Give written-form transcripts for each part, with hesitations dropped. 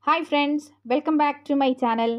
Hi friends, welcome back to my channel.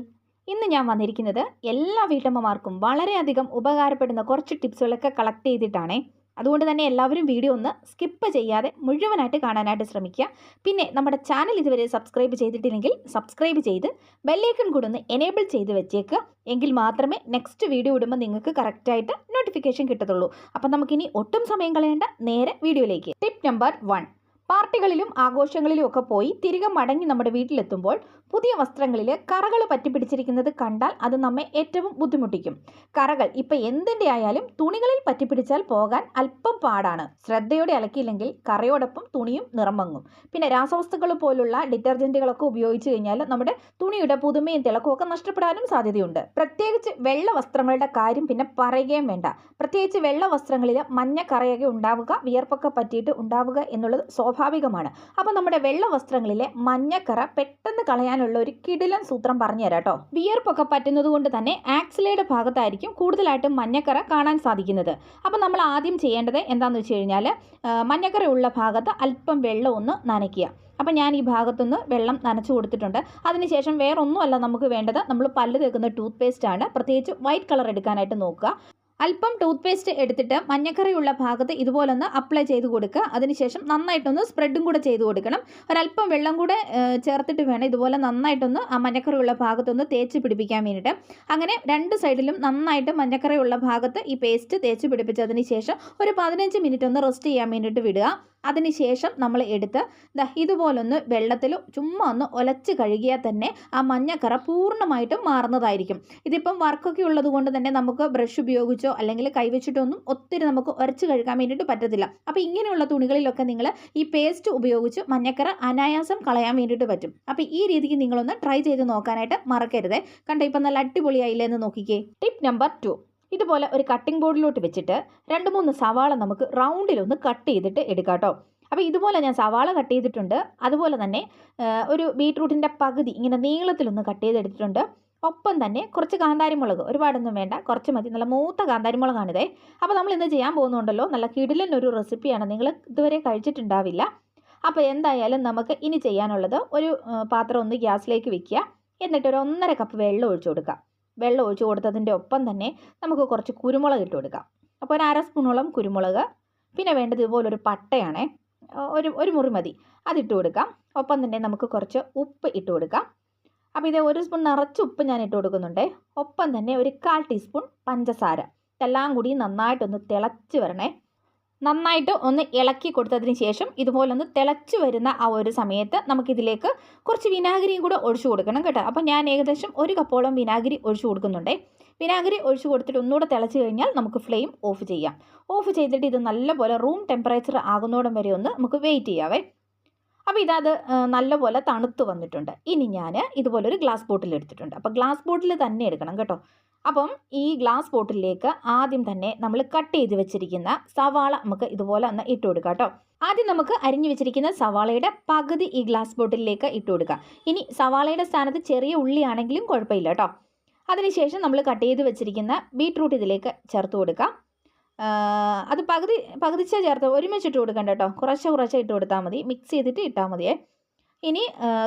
ഇന്ന് ഞാൻ വന്നിരിക്കുന്നത് എല്ലാ വീട്ടമ്മമാർക്കും വളരെയധികം ഉപകാരപ്പെടുന്ന കുറച്ച് ടിപ്സുകളൊക്കെ കളക്ട് ചെയ്തിട്ടാണേ. അതുകൊണ്ട് തന്നെ എല്ലാവരും വീഡിയോ ഒന്ന് സ്കിപ്പ് ചെയ്യാതെ മുഴുവനായിട്ട് കാണാനായിട്ട് ശ്രമിക്കുക. പിന്നെ നമ്മുടെ ചാനൽ ഇതുവരെ സബ്സ്ക്രൈബ് ചെയ്തിട്ടില്ലെങ്കിൽ സബ്സ്ക്രൈബ് ചെയ്ത് ബെല്ലൈക്കൺ കൂടെ ഒന്ന് എനേബിൾ ചെയ്ത് വെച്ചേക്കുക. എങ്കിൽ മാത്രമേ നെക്സ്റ്റ് വീഡിയോ ഇടുമ്പോൾ നിങ്ങൾക്ക് കറക്റ്റായിട്ട് നോട്ടിഫിക്കേഷൻ കിട്ടത്തുള്ളൂ. അപ്പം നമുക്കിനി ഒട്ടും സമയം കളയേണ്ട, നേരെ വീഡിയോയിലേക്ക്. Tip number 1. പാർട്ടികളിലും ആഘോഷങ്ങളിലും ഒക്കെ പോയി തിരികെ മടങ്ങി നമ്മുടെ വീട്ടിലെത്തുമ്പോൾ പുതിയ വസ്ത്രങ്ങളിൽ കറകൾ പറ്റിപ്പിടിച്ചിരിക്കുന്നത് കണ്ടാൽ അത് നമ്മെ ഏറ്റവും ബുദ്ധിമുട്ടിക്കും. കറകൾ ഇപ്പം എന്തിൻ്റെ ആയാലും തുണികളിൽ പറ്റിപ്പിടിച്ചാൽ പോകാൻ അല്പം പാടാണ്. ശ്രദ്ധയോടെ അലക്കിയില്ലെങ്കിൽ കറയോടൊപ്പം തുണിയും നിറം മങ്ങും. പിന്നെ രാസവസ്തുക്കൾ പോലുള്ള ഡിറ്റർജൻറ്റുകളൊക്കെ ഉപയോഗിച്ച് കഴിഞ്ഞാൽ നമ്മുടെ തുണിയുടെ പുതുമയും തിളക്കവും ഒക്കെ നഷ്ടപ്പെടാനും സാധ്യതയുണ്ട്. പ്രത്യേകിച്ച് വെള്ള വസ്ത്രങ്ങളുടെ കാര്യം പിന്നെ പറയുകയും വേണ്ട. പ്രത്യേകിച്ച് വെള്ള വസ്ത്രങ്ങളിൽ മഞ്ഞ കറയൊക്കെ ഉണ്ടാവുക, വിയർപ്പൊക്കെ പറ്റിയിട്ട് ഉണ്ടാവുക എന്നുള്ളത് സ്വാഭാവികമാണ്. അപ്പോൾ നമ്മുടെ വെള്ള വസ്ത്രങ്ങളിലെ മഞ്ഞക്കറ പെട്ടെന്ന് കളയാനുള്ള ഒരു കിടിലൻ സൂത്രം പറഞ്ഞു തരാം കേട്ടോ. വിയർപ്പൊക്കെ പറ്റുന്നത് കൊണ്ട് തന്നെ ആക്സിലയുടെ ഭാഗത്തായിരിക്കും കൂടുതലായിട്ടും മഞ്ഞക്കറ കാണാൻ സാധിക്കുന്നത്. അപ്പോൾ നമ്മൾ ആദ്യം ചെയ്യേണ്ടത് എന്താണെന്ന് വെച്ച് കഴിഞ്ഞാൽ മഞ്ഞക്കറയുള്ള ഭാഗത്ത് അല്പം വെള്ളം ഒന്ന് നനയ്ക്കുക. അപ്പം ഞാൻ ഈ ഭാഗത്തുനിന്ന് വെള്ളം നനച്ചു കൊടുത്തിട്ടുണ്ട്. അതിനുശേഷം വേറൊന്നുമല്ല നമുക്ക് വേണ്ടത്, നമ്മൾ പല്ല് തേക്കുന്ന ടൂത്ത് പേസ്റ്റ് ആണ്. പ്രത്യേകിച്ച് വൈറ്റ് കളർ എടുക്കാനായിട്ട് നോക്കുക. അല്പം ടൂത്ത് പേസ്റ്റ് എടുത്തിട്ട് മഞ്ഞക്കറിയുള്ള ഭാഗത്ത് ഇതുപോലൊന്ന് അപ്ലൈ ചെയ്ത് കൊടുക്കുക. അതിനുശേഷം നന്നായിട്ടൊന്ന് സ്പ്രെഡും കൂടെ ചെയ്ത് കൊടുക്കണം. ഒരല്പം വെള്ളം കൂടെ ചേർത്തിട്ട് വേണം ഇതുപോലെ നന്നായിട്ടൊന്ന് ആ മഞ്ഞക്കറിയുള്ള ഭാഗത്തൊന്ന് തേച്ച് പിടിപ്പിക്കാൻ വേണ്ടിയിട്ട്. അങ്ങനെ രണ്ട് സൈഡിലും നന്നായിട്ട് മഞ്ഞക്കറിയുള്ള ഭാഗത്ത് ഈ പേസ്റ്റ് തേച്ച് പിടിപ്പിച്ചതിന് ശേഷം ഒരു 15 മിനിറ്റ് ഒന്ന് റെസ്റ്റ് ചെയ്യാൻ വേണ്ടിയിട്ട് വിടുക. അതിനുശേഷം നമ്മൾ എടുത്ത് ഇതുപോലൊന്ന് വെള്ളത്തിൽ ചുമ്മാ ഒന്ന് ഒലച്ച് കഴുകിയാൽ തന്നെ ആ മഞ്ഞക്കറ പൂർണ്ണമായിട്ടും മാറുന്നതായിരിക്കും. ഇതിപ്പം വർക്കൊക്കെ ഉള്ളത് കൊണ്ട് തന്നെ നമുക്ക് ബ്രഷ് ഉപയോഗിച്ചോ അല്ലെങ്കിൽ കൈവച്ചിട്ടൊന്നും ഒത്തിരി നമുക്ക് ഉരച്ച് കഴുകാൻ വേണ്ടിയിട്ട് പറ്റത്തില്ല. അപ്പോൾ ഇങ്ങനെയുള്ള തുണികളിലൊക്കെ നിങ്ങൾ ഈ പേസ്റ്റ് ഉപയോഗിച്ച് മഞ്ഞക്കറ അനായാസം കളയാൻ വേണ്ടിയിട്ട് പറ്റും. അപ്പോൾ ഈ രീതിക്ക് നിങ്ങളൊന്ന് ട്രൈ ചെയ്ത് നോക്കാനായിട്ട് മറക്കരുത്. കണ്ടോ, ഇപ്പം നല്ല അടിപൊളിയായില്ലേ എന്ന് നോക്കിക്കേ. Tip number 2. ഇതുപോലെ ഒരു കട്ടിംഗ് ബോർഡിലോട്ട് വെച്ചിട്ട് 2-3 സവാള നമുക്ക് റൗണ്ടിലൊന്ന് കട്ട് ചെയ്തിട്ട് എടുക്കാം കേട്ടോ. അപ്പോൾ ഇതുപോലെ ഞാൻ സവാള കട്ട് ചെയ്തിട്ടുണ്ട്. അതുപോലെ തന്നെ ഒരു ബീട്രൂട്ടിൻ്റെ പകുതി ഇങ്ങനെ നീളത്തിലൊന്ന് കട്ട് ചെയ്തെടുത്തിട്ടുണ്ട്. ഒപ്പം തന്നെ കുറച്ച് കാന്താരിമുളക്, ഒരുപാടൊന്നും വേണ്ട, കുറച്ച് മതി. നല്ല മൂത്ത കാന്താരിമുളകാണിതേ. അപ്പോൾ നമ്മൾ ഇന്ന് ചെയ്യാൻ പോകുന്നുണ്ടല്ലോ, നല്ല കിടിലൻ ഒരു റെസിപ്പിയാണ്. നിങ്ങൾ ഇതുവരെ കഴിച്ചിട്ടുണ്ടാവില്ല. അപ്പോൾ എന്തായാലും നമുക്ക് ഇനി ചെയ്യാനുള്ളത്, ഒരു പാത്രം ഒന്ന് ഗ്യാസിലേക്ക് വെക്കുക. എന്നിട്ട് ഒരു 1.5 കപ്പ് വെള്ളം ഒഴിച്ചു കൊടുക്കുക. വെള്ളം ഒഴിച്ച് കൊടുത്തതിൻ്റെ ഒപ്പം തന്നെ നമുക്ക് കുറച്ച് കുരുമുളക് ഇട്ട് കൊടുക്കാം. അപ്പോൾ ഒരു 1/2 സ്പൂണോളം കുരുമുളക്. പിന്നെ വേണ്ടത് ഇതുപോലൊരു പട്ടയാണേ, ഒരു മുറി മതി, അതിട്ട് കൊടുക്കാം. ഒപ്പം തന്നെ നമുക്ക് കുറച്ച് ഉപ്പ് ഇട്ട് കൊടുക്കാം. അപ്പോൾ ഇത് 1 സ്പൂൺ നിറച്ച് ഉപ്പ് ഞാൻ ഇട്ട് കൊടുക്കുന്നുണ്ട്. ഒപ്പം തന്നെ ഒരു 1/4 ടീസ്പൂൺ പഞ്ചസാര. ഇതെല്ലാം കൂടി നന്നായിട്ടൊന്ന് തിളച്ച് വരണേ. നന്നായിട്ട് ഒന്ന് ഇളക്കി കൊടുത്തതിന് ശേഷം ഇതുപോലൊന്ന് തിളച്ച് വരുന്ന ആ ഒരു സമയത്ത് നമുക്കിതിലേക്ക് കുറച്ച് വിനാഗിരിയും കൂടെ ഒഴിച്ചു കൊടുക്കണം കേട്ടോ. അപ്പോൾ ഞാൻ ഏകദേശം 1 കപ്പോളം വിനാഗിരി ഒഴിച്ചു കൊടുക്കുന്നുണ്ട്. വിനാഗിരി ഒഴിച്ചു കൊടുത്തിട്ട് ഒന്നുകൂടെ തിളച്ച് കഴിഞ്ഞാൽ നമുക്ക് ഫ്ലെയിം ഓഫ് ചെയ്യാം. ഓഫ് ചെയ്തിട്ട് ഇത് നല്ലപോലെ റൂം ടെമ്പറേച്ചർ ആകുന്നോടം വരെ ഒന്ന് നമുക്ക് വെയിറ്റ് ചെയ്യാവേ. അപ്പോൾ ഇതത് നല്ലപോലെ തണുത്ത് വന്നിട്ടുണ്ട്. ഇനി ഞാൻ ഇതുപോലൊരു ഗ്ലാസ് ബോട്ടിൽ എടുത്തിട്ടുണ്ട്. അപ്പോൾ ഗ്ലാസ് ബോട്ടിൽ തന്നെ എടുക്കണം കേട്ടോ. അപ്പം ഈ ഗ്ലാസ് ബോട്ടിലേക്ക് ആദ്യം തന്നെ നമ്മൾ കട്ട് ചെയ്ത് വെച്ചിരിക്കുന്ന സവാള നമുക്ക് ഇതുപോലെ ഒന്ന് ഇട്ട് കൊടുക്കാം കേട്ടോ. ആദ്യം നമുക്ക് അരിഞ്ഞു വെച്ചിരിക്കുന്ന സവാളയുടെ പകുതി ഈ ഗ്ലാസ് ബോട്ടിലേക്ക് ഇട്ട് കൊടുക്കുക. ഇനി സവാളയുടെ സ്ഥാനത്ത് ചെറിയ ഉള്ളിയാണെങ്കിലും കുഴപ്പമില്ല കേട്ടോ. അതിനുശേഷം നമ്മൾ കട്ട് ചെയ്ത് വെച്ചിരിക്കുന്ന ബീട്രൂട്ട് ഇതിലേക്ക് ചേർത്ത് കൊടുക്കാം. അത് പകുതിച്ചേ ചേർത്ത് ഒരുമിച്ചിട്ട് കൊടുക്കണ്ട കേട്ടോ. കുറച്ച് ഇട്ട് കൊടുത്താൽ മതി, മിക്സ് ചെയ്തിട്ട് ഇട്ടാൽ മതിയേ. ഇനി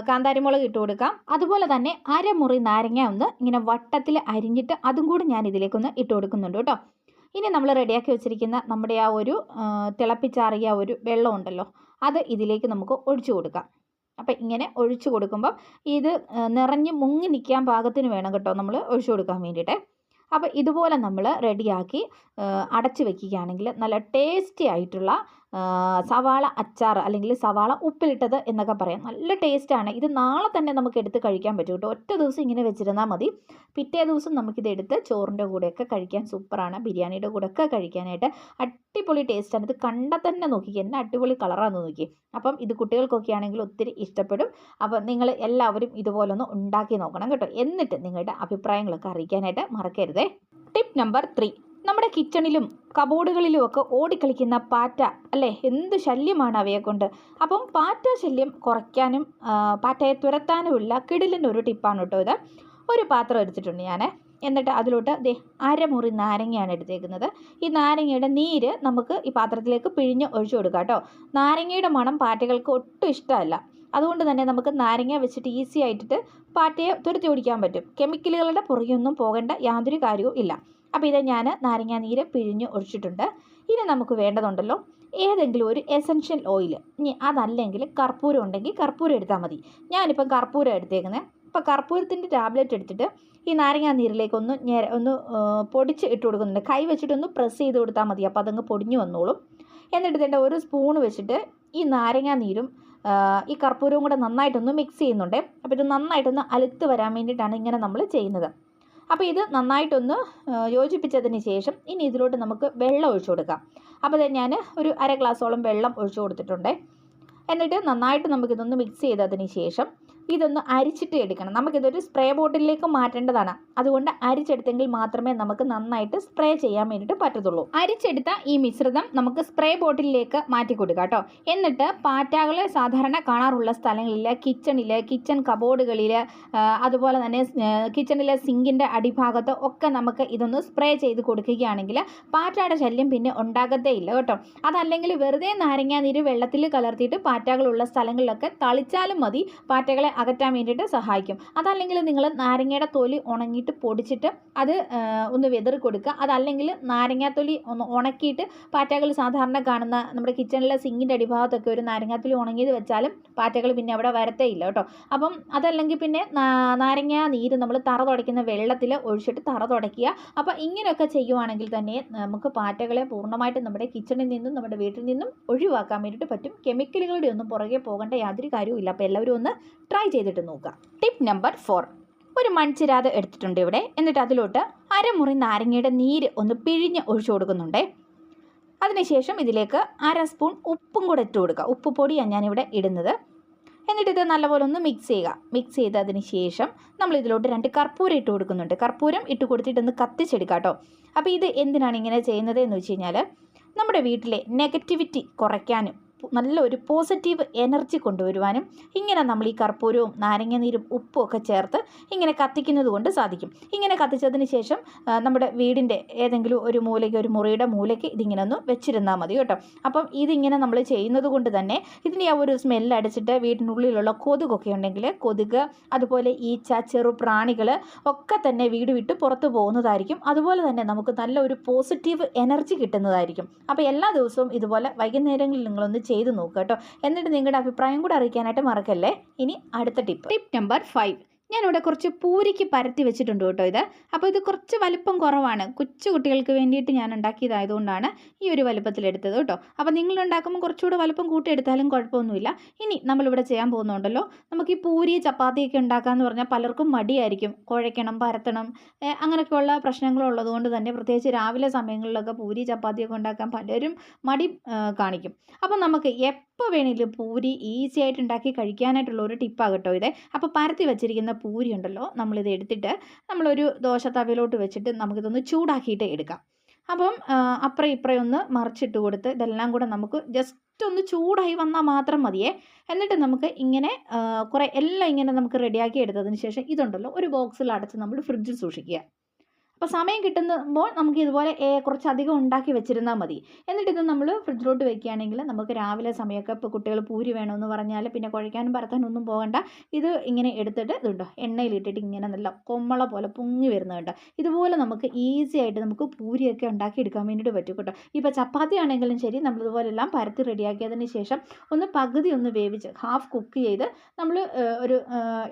കാന്താരിമുളക് ഇട്ട് കൊടുക്കാം. അതുപോലെ തന്നെ 1/2 മുറി നാരങ്ങ ഒന്ന് ഇങ്ങനെ വട്ടത്തിൽ അരിഞ്ഞിട്ട് അതും കൂടി ഞാൻ ഇതിലേക്കൊന്ന് ഇട്ട് കൊടുക്കുന്നുണ്ട് കേട്ടോ. ഇനി നമ്മൾ റെഡിയാക്കി വെച്ചിരിക്കുന്ന നമ്മുടെ ആ ഒരു തിളപ്പിച്ചാറിയ ഒരു വെള്ളം ഉണ്ടല്ലോ, അത് ഇതിലേക്ക് നമുക്ക് ഒഴിച്ചു കൊടുക്കാം. അപ്പം ഇങ്ങനെ ഒഴിച്ചു കൊടുക്കുമ്പം ഇത് നിറഞ്ഞ് മുങ്ങി നിൽക്കാൻ പാകത്തിന് വേണം കേട്ടോ നമ്മൾ ഒഴിച്ചു കൊടുക്കാൻ വേണ്ടിയിട്ട്. അപ്പോൾ ഇതുപോലെ നമ്മൾ റെഡിയാക്കി അടച്ച് വെക്കുകയാണെങ്കിൽ നല്ല ടേസ്റ്റി ആയിട്ടുള്ള സവാള അച്ചാർ അല്ലെങ്കിൽ സവാള ഉപ്പിലിട്ടത് എന്നൊക്കെ പറയാം. നല്ല ടേസ്റ്റാണ്. ഇത് നാളെ തന്നെ നമുക്ക് എടുത്ത് കഴിക്കാൻ പറ്റും കേട്ടോ. ഒറ്റ ദിവസം ഇങ്ങനെ വെച്ചിരുന്നാൽ മതി. പിറ്റേ ദിവസം നമുക്കിത് എടുത്ത് ചോറിൻ്റെ കൂടെയൊക്കെ കഴിക്കാൻ സൂപ്പറാണ്. ബിരിയാണിയുടെ കൂടെയൊക്കെ കഴിക്കാനായിട്ട് അടിപൊളി ടേസ്റ്റാണ്. ഇത് കണ്ടാൽ തന്നെ നോക്കിക്കുക, എന്നെ അടിപൊളി കളറാണെന്ന് നോക്കി. അപ്പം ഇത് കുട്ടികൾക്കൊക്കെ ആണെങ്കിൽ ഒത്തിരി ഇഷ്ടപ്പെടും. അപ്പം നിങ്ങൾ എല്ലാവരും ഇതുപോലൊന്ന് ഉണ്ടാക്കി നോക്കണം കേട്ടോ. എന്നിട്ട് നിങ്ങളുടെ അഭിപ്രായങ്ങളൊക്കെ അറിയിക്കാനായിട്ട് മറക്കരുതേ. Tip number 3. നമ്മുടെ കിച്ചണിലും കബോർഡുകളിലും ഒക്കെ ഓടിക്കളിക്കുന്ന പാറ്റ അല്ലേ, എന്ത് ശല്യമാണ് അവയെ കൊണ്ട്. അപ്പം പാറ്റ ശല്യം കുറയ്ക്കാനും പാറ്റയെ തുരത്താനുമുള്ള കിടിലിൻ്റെ ടിപ്പാണ് കേട്ടോ ഇത്. ഒരു പാത്രം എടുത്തിട്ടുണ്ട് ഞാൻ. എന്നിട്ട് അതിലോട്ട് 1/2 മുറി നാരങ്ങയാണ് എടുത്തേക്കുന്നത്. ഈ നാരങ്ങയുടെ നീര് നമുക്ക് ഈ പാത്രത്തിലേക്ക് പിഴിഞ്ഞ് ഒഴിച്ചു കൊടുക്കാം കേട്ടോ. നാരങ്ങയുടെ മണം പാറ്റകൾക്ക് ഒട്ടും ഇഷ്ടമല്ല. അതുകൊണ്ട് തന്നെ നമുക്ക് നാരങ്ങ വെച്ചിട്ട് ഈസി ആയിട്ട് പാറ്റയെ തുരത്തി ഓടിക്കാൻ പറ്റും. കെമിക്കലുകളുടെ പുറകെയൊന്നും പോകേണ്ട യാതൊരു കാര്യവും ഇല്ല. അപ്പോൾ ഇത് ഞാൻ നാരങ്ങ നീര് പിഴിഞ്ഞ് ഒഴിച്ചിട്ടുണ്ട്. ഇനി നമുക്ക് വേണ്ടതുണ്ടല്ലോ ഏതെങ്കിലും ഒരു എസൻഷ്യൽ ഓയിൽ. ഇനി അതല്ലെങ്കിൽ കർപ്പൂരം ഉണ്ടെങ്കിൽ കർപ്പൂരം എടുത്താൽ മതി. ഞാനിപ്പം കർപ്പൂരം എടുത്തേക്കുന്നത്. അപ്പോൾ കർപ്പൂരത്തിൻ്റെ ടാബ്ലറ്റ് എടുത്തിട്ട് ഈ നാരങ്ങാ നീരിലേക്ക് ഒന്ന് പൊടിച്ച് ഇട്ട് കൊടുക്കുന്നുണ്ട്. കൈ വെച്ചിട്ടൊന്ന് പ്രസ് ചെയ്ത് കൊടുത്താൽ മതി. അപ്പോൾ അതങ്ങ് പൊടിഞ്ഞു വന്നോളും. എന്നിട്ട് ഇതിൻ്റെ ഒരു സ്പൂൺ വെച്ചിട്ട് ഈ നാരങ്ങാ നീരും ഈ കർപ്പൂരവും കൂടെ നന്നായിട്ടൊന്ന് മിക്സ് ചെയ്യുന്നുണ്ട്. അപ്പോൾ ഇത് നന്നായിട്ടൊന്ന് അലുത്ത് വരാൻ വേണ്ടിയിട്ടാണ് ഇങ്ങനെ നമ്മൾ ചെയ്യുന്നത്. അപ്പോൾ ഇത് നന്നായിട്ടൊന്ന് യോജിപ്പിച്ചതിന് ശേഷം ഇനി ഇതിലോട്ട് നമുക്ക് വെള്ളം ഒഴിച്ചു കൊടുക്കാം. അപ്പോൾ ഞാൻ ഒരു അര ഗ്ലാസോളം വെള്ളം ഒഴിച്ചു കൊടുത്തിട്ടുണ്ട്. എന്നിട്ട് നന്നായിട്ട് നമുക്കിതൊന്ന് മിക്സ് ചെയ്തതിന് ശേഷം ഇതൊന്ന് അരിച്ചിട്ട് എടുക്കണം. നമുക്കിതൊരു സ്പ്രേ ബോട്ടിലേക്ക് മാറ്റേണ്ടതാണ്. അതുകൊണ്ട് അരിച്ചെടുത്തെങ്കിൽ മാത്രമേ നമുക്ക് നന്നായിട്ട് സ്പ്രേ ചെയ്യാൻ വേണ്ടിയിട്ട് പറ്റത്തുള്ളൂ. അരിച്ചെടുത്ത ഈ മിശ്രിതം നമുക്ക് സ്പ്രേ ബോട്ടിലേക്ക് മാറ്റി കൊടുക്കാം കേട്ടോ. എന്നിട്ട് പാറ്റകളെ സാധാരണ കാണാറുള്ള സ്ഥലങ്ങളിൽ കിച്ചൺ കബോർഡുകളിൽ അതുപോലെ തന്നെ കിച്ചണിലെ സിങ്കിൻ്റെ അടിഭാഗത്ത് ഒക്കെ നമുക്ക് ഇതൊന്ന് സ്പ്രേ ചെയ്ത് കൊടുക്കുകയാണെങ്കിൽ പാറ്റയുടെ ശല്യം പിന്നെ ഉണ്ടാകത്തേ ഇല്ല കേട്ടോ. അതല്ലെങ്കിൽ വെറുതെ നാരങ്ങാ നീര് വെള്ളത്തിൽ കലർത്തിയിട്ട് പാറ്റകളുള്ള സ്ഥലങ്ങളിലൊക്കെ തളിച്ചാലും മതി, പാറ്റകളെ അകറ്റാൻ വേണ്ടിയിട്ട് സഹായിക്കും. അതല്ലെങ്കിൽ നിങ്ങൾ നാരങ്ങയുടെ തൊലി ഉണങ്ങിയിട്ട് പൊടിച്ചിട്ട് അത് ഒന്ന് വെതറി കൊടുക്കുക. അതല്ലെങ്കിൽ നാരങ്ങാത്തൊലി ഒന്ന് ഉണക്കിയിട്ട് പാറ്റകൾ സാധാരണ കാണുന്ന നമ്മുടെ കിച്ചണിലെ സിങ്കിൻ്റെ അടിഭാഗത്തൊക്കെ ഒരു നാരങ്ങാത്തൊലി ഉണങ്ങിയത് വെച്ചാലും പാറ്റകൾ പിന്നെ അവിടെ വരത്തേ ഇല്ല കേട്ടോ. അപ്പം അതല്ലെങ്കിൽ പിന്നെ നാരങ്ങാ നീര് നമ്മൾ തറ തുടയ്ക്കുന്ന വെള്ളത്തിൽ ഒഴിച്ചിട്ട് തറ തുടയ്ക്കുക. അപ്പോൾ ഇങ്ങനെയൊക്കെ ചെയ്യുവാണെങ്കിൽ തന്നെ നമുക്ക് പാറ്റകളെ പൂർണ്ണമായിട്ടും നമ്മുടെ കിച്ചണിൽ നിന്നും നമ്മുടെ വീട്ടിൽ നിന്നും ഒഴിവാക്കാൻ വേണ്ടിയിട്ട് പറ്റും. കെമിക്കലുകളുടെ ഒന്നും പുറകെ പോകേണ്ട യാതൊരു കാര്യവും ഇല്ല. അപ്പോൾ എല്ലാവരും ഒന്ന് ട്രൈ ചെയ്തിട്ട് നോക്കുക. ടിപ്പ് നമ്പർ 4, ഒരു മൺചിരാത് എടുത്തിട്ടുണ്ട് ഇവിടെ. എന്നിട്ട് അതിലോട്ട് അരമുറി നാരങ്ങയുടെ നീര് ഒന്ന് പിഴിഞ്ഞ് ഒഴിച്ചു കൊടുക്കുന്നുണ്ട്. അതിനുശേഷം ഇതിലേക്ക് അര സ്പൂൺ ഉപ്പും കൂടെ ഇട്ട് കൊടുക്കുക. ഉപ്പ് പൊടിയാണ് ഞാനിവിടെ ഇടുന്നത്. എന്നിട്ട് ഇത് നല്ലപോലെ ഒന്ന് മിക്സ് ചെയ്യുക. മിക്സ് ചെയ്തതിന് ശേഷം നമ്മൾ ഇതിലോട്ട് 2 കർപ്പൂരം ഇട്ട് കൊടുക്കുന്നുണ്ട്. കർപ്പൂരം ഇട്ട് കൊടുത്തിട്ടൊന്ന് കത്തിച്ചെടുക്കുക കേട്ടോ. അപ്പോൾ ഇത് എന്തിനാണ് ഇങ്ങനെ ചെയ്യുന്നത് എന്ന് വെച്ച് കഴിഞ്ഞാൽ നമ്മുടെ വീട്ടിലെ നെഗറ്റിവിറ്റി കുറയ്ക്കാനും നല്ലൊരു പോസിറ്റീവ് എനർജി കൊണ്ടുവരുവാനും ഇങ്ങനെ നമ്മൾ ഈ കർപ്പൂരവും നാരങ്ങ നീരും ഉപ്പും ഒക്കെ ചേർത്ത് ഇങ്ങനെ കത്തിക്കുന്നത് കൊണ്ട് സാധിക്കും. ഇങ്ങനെ കത്തിച്ചതിന് ശേഷം നമ്മുടെ വീടിൻ്റെ ഏതെങ്കിലും ഒരു മൂലയ്ക്ക്, ഒരു മുറിയുടെ മൂലയ്ക്ക് ഇതിങ്ങനെ ഒന്ന് വെച്ചിരുന്നാൽ മതി കേട്ടോ. അപ്പം ഇതിങ്ങനെ നമ്മൾ ചെയ്യുന്നത് കൊണ്ട് തന്നെ ഇതിൻ്റെ ആ ഒരു സ്മെല്ല് അടിച്ചിട്ട് വീടിനുള്ളിലുള്ള കൊതുകൊക്കെ ഉണ്ടെങ്കിൽ കൊതുക്, അതുപോലെ ഈച്ച, ചെറു പ്രാണികൾ ഒക്കെ തന്നെ വീട് വിട്ട് പുറത്ത് പോകുന്നതായിരിക്കും. അതുപോലെ തന്നെ നമുക്ക് നല്ലൊരു പോസിറ്റീവ് എനർജി കിട്ടുന്നതായിരിക്കും. അപ്പോൾ എല്ലാ ദിവസവും ഇതുപോലെ വൈകുന്നേരങ്ങളിൽ നിങ്ങളൊന്ന് ചെയ്ത് നോക്കുക കേട്ടോ. എന്നിട്ട് നിങ്ങളുടെ അഭിപ്രായം കൂടെ അറിയിക്കാനായിട്ട് മറക്കല്ലേ. ഇനി അടുത്ത ടിപ്പ് നമ്പർ 5, ഞാനിവിടെ കുറച്ച് പൂരിക്ക് പരത്തി വെച്ചിട്ടുണ്ട് കേട്ടോ. ഇത് അപ്പോൾ ഇത് കുറച്ച് വലിപ്പം കുറവാണ്. കൊച്ചു കുട്ടികൾക്ക് വേണ്ടിയിട്ട് ഞാൻ ഉണ്ടാക്കിയതായതുകൊണ്ടാണ് ഈ ഒരു വലിപ്പത്തിലെടുത്തത് കേട്ടോ. അപ്പോൾ നിങ്ങൾ ഉണ്ടാക്കുമ്പോൾ കുറച്ചുകൂടെ വലിപ്പം കൂട്ടിയെടുത്താലും കുഴപ്പമൊന്നുമില്ല. ഇനി നമ്മളിവിടെ ചെയ്യാൻ പോകുന്നുണ്ടല്ലോ, നമുക്ക് ഈ പൂരി ചപ്പാത്തിയൊക്കെ ഉണ്ടാക്കാമെന്ന് പറഞ്ഞാൽ പലർക്കും മടിയായിരിക്കും. കുഴയ്ക്കണം, പരത്തണം, അങ്ങനെയൊക്കെയുള്ള പ്രശ്നങ്ങളുള്ളത് കൊണ്ട് തന്നെ പ്രത്യേകിച്ച് രാവിലെ സമയങ്ങളിലൊക്കെ പൂരി ചപ്പാത്തിയൊക്കെ ഉണ്ടാക്കാൻ പലരും മടി കാണിക്കും. അപ്പോൾ നമുക്ക് എപ്പോൾ വേണമെങ്കിലും പൂരി ഈസി ആയിട്ട് ഉണ്ടാക്കി കഴിക്കാനായിട്ടുള്ള ഒരു ടിപ്പാണ് കേട്ടോ ഇത്. അപ്പോൾ പരത്തി വെച്ചിരിക്കുന്ന പൂരി ഉണ്ടല്ലോ, നമ്മളിത് എടുത്തിട്ട് നമ്മളൊരു ദോശ തവയിലോട്ട് വെച്ചിട്ട് നമുക്കിതൊന്ന് ചൂടാക്കിയിട്ട് എടുക്കാം. അപ്പം അപ്പുറം ഇപ്പുറം ഒന്ന് മറിച്ചിട്ട് കൊടുത്ത് ഇതെല്ലാം കൂടെ നമുക്ക് ജസ്റ്റ് ഒന്ന് ചൂടായി വന്നാൽ മാത്രം മതിയേ. എന്നിട്ട് നമുക്ക് ഇങ്ങനെ കുറേ എല്ലാം ഇങ്ങനെ നമുക്ക് റെഡിയാക്കി എടുത്തതിന് ശേഷം ഇതുണ്ടല്ലോ ഒരു ബോക്സിൽ അടച്ച് നമ്മൾ ഫ്രിഡ്ജിൽ സൂക്ഷിക്കുക. അപ്പോൾ സമയം കിട്ടുമ്പോൾ നമുക്ക് ഇതുപോലെ കുറച്ചധികം ഉണ്ടാക്കി വെച്ചിരുന്നാൽ മതി. എന്നിട്ട് ഇത് നമ്മൾ ഫ്രിഡ്ജിലോട്ട് വെക്കുകയാണെങ്കിൽ നമുക്ക് രാവിലെ സമയമൊക്കെ ഇപ്പോൾ കുട്ടികൾ പൂരി വേണമെന്ന് പറഞ്ഞാൽ പിന്നെ കുഴയ്ക്കാനും പരത്താനും ഒന്നും പോകണ്ട. ഇത് ഇങ്ങനെ എടുത്തിട്ട് ഇതുണ്ടോ എണ്ണയിലിട്ടിട്ട് ഇങ്ങനെ നല്ല കൊമ്മള പോലെ പൊങ്ങി വരുന്നുണ്ട്. ഇതുപോലെ നമുക്ക് ഈസി ആയിട്ട് നമുക്ക് പൂരിയൊക്കെ ഉണ്ടാക്കി എടുക്കാൻ വേണ്ടിയിട്ട് പറ്റും കേട്ടോ. ഇപ്പോൾ ചപ്പാത്തി ആണെങ്കിലും ശരി, നമ്മളിതുപോലെ എല്ലാം പരത്തി റെഡിയാക്കിയതിന് ശേഷം പകുതി ഒന്ന് വേവിച്ച് ഹാഫ് കുക്ക് ചെയ്ത് നമ്മൾ ഒരു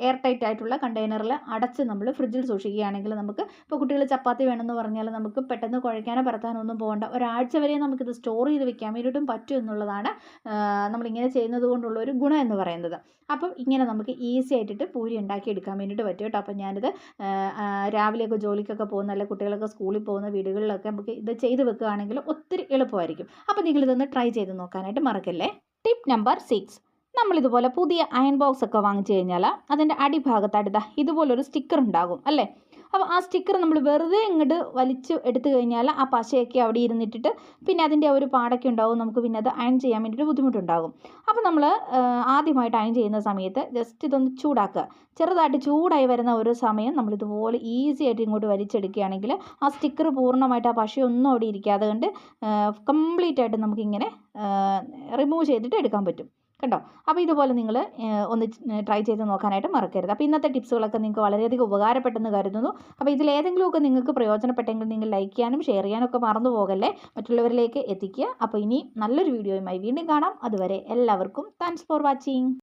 എയർ ടൈറ്റ് ആയിട്ടുള്ള കണ്ടെയ്നറിൽ അടച്ച് നമ്മൾ ഫ്രിഡ്ജിൽ സൂക്ഷിക്കുകയാണെങ്കിൽ നമുക്ക് ഇപ്പോൾ കുട്ടികൾ ചപ്പാത്തി വേണമെന്ന് പറഞ്ഞാൽ നമുക്ക് പെട്ടെന്ന് കുഴയ്ക്കാനോ പരത്താനോ ഒന്നും പോകണ്ട. ഒരാഴ്ച വരെ നമുക്കിത് സ്റ്റോർ ചെയ്ത് വെക്കാൻ വേണ്ടിയിട്ടും പറ്റും എന്നുള്ളതാണ് നമ്മളിങ്ങനെ ചെയ്യുന്നത് കൊണ്ടുള്ള ഒരു ഗുണം എന്ന് പറയുന്നത്. അപ്പം ഇങ്ങനെ നമുക്ക് ഈസി ആയിട്ടിട്ട് പൂരി ഉണ്ടാക്കി എടുക്കാൻ വേണ്ടിയിട്ട് പറ്റും കേട്ടോ. അപ്പം ഞാനിത് രാവിലെയൊക്കെ ജോലിക്കൊക്കെ പോകുന്ന, അല്ലെങ്കിൽ കുട്ടികളൊക്കെ സ്കൂളിൽ പോകുന്ന വീടുകളിലൊക്കെ നമുക്ക് ഇത് ചെയ്ത് വെക്കുകയാണെങ്കിൽ ഒത്തിരി എളുപ്പമായിരിക്കും. അപ്പോൾ നിങ്ങളിതൊന്ന് ട്രൈ ചെയ്ത് നോക്കാനായിട്ട് മറക്കല്ലേ. ടിപ്പ് നമ്പർ 6, നമ്മളിതുപോലെ പുതിയ അയൺ ബോക്സ് ഒക്കെ വാങ്ങിച്ചു കഴിഞ്ഞാൽ അതിൻ്റെ അടിഭാഗത്തായിട്ട് ഇതുപോലൊരു സ്റ്റിക്കർ ഉണ്ടാകും അല്ലേ. അപ്പോൾ ആ സ്റ്റിക്കർ നമ്മൾ വെറുതെ ഇങ്ങോട്ട് വലിച്ച് എടുത്തു കഴിഞ്ഞാൽ ആ പശയൊക്കെ അവിടെ ഇരുന്നിട്ടിട്ട് പിന്നെ അതിൻ്റെ ഒരു പാടൊക്കെ ഉണ്ടാകും. നമുക്ക് പിന്നെ അത് അയൺ ചെയ്യാൻ വേണ്ടിയിട്ട് ബുദ്ധിമുട്ടുണ്ടാകും. അപ്പോൾ നമ്മൾ ആദ്യമായിട്ട് അയൺ ചെയ്യുന്ന സമയത്ത് ജസ്റ്റ് ഇതൊന്ന് ചൂടാക്കുക. ചെറുതായിട്ട് ചൂടായി വരുന്ന ഒരു സമയം നമ്മളിതുപോലെ ഈസി ആയിട്ട് ഇങ്ങോട്ട് വലിച്ചെടുക്കുകയാണെങ്കിൽ ആ സ്റ്റിക്കർ പൂർണ്ണമായിട്ട് ആ പശയൊന്നും അവിടെ ഇരിക്കാതെ കണ്ട് കംപ്ലീറ്റ് ആയിട്ട് നമുക്കിങ്ങനെ റിമൂവ് ചെയ്തിട്ട് എടുക്കാൻ പറ്റും. കണ്ടോ? അപ്പോൾ ഇതുപോലെ നിങ്ങൾ ഒന്ന് ട്രൈ ചെയ്ത് നോക്കാനായിട്ട് മറക്കരുത്. അപ്പോൾ ഇന്നത്തെ ടിപ്സുകളൊക്കെ നിങ്ങൾക്ക് വളരെയധികം ഉപകാരപ്പെട്ടെന്ന് കരുതുന്നു. അപ്പോൾ ഇതിലേതെങ്കിലുമൊക്കെ നിങ്ങൾക്ക് പ്രയോജനപ്പെട്ടെങ്കിൽ നിങ്ങൾ ലൈക്ക് ചെയ്യാനും ഷെയർ ചെയ്യാനും ഒക്കെ മറന്നു പോകല്ലേ. മറ്റുള്ളവരിലേക്ക് എത്തിക്കുക. അപ്പോൾ ഇനി നല്ലൊരു വീഡിയോയുമായി വീണ്ടും കാണാം. അതുവരെ എല്ലാവർക്കും താങ്ക്സ് ഫോർ വാച്ചിങ്.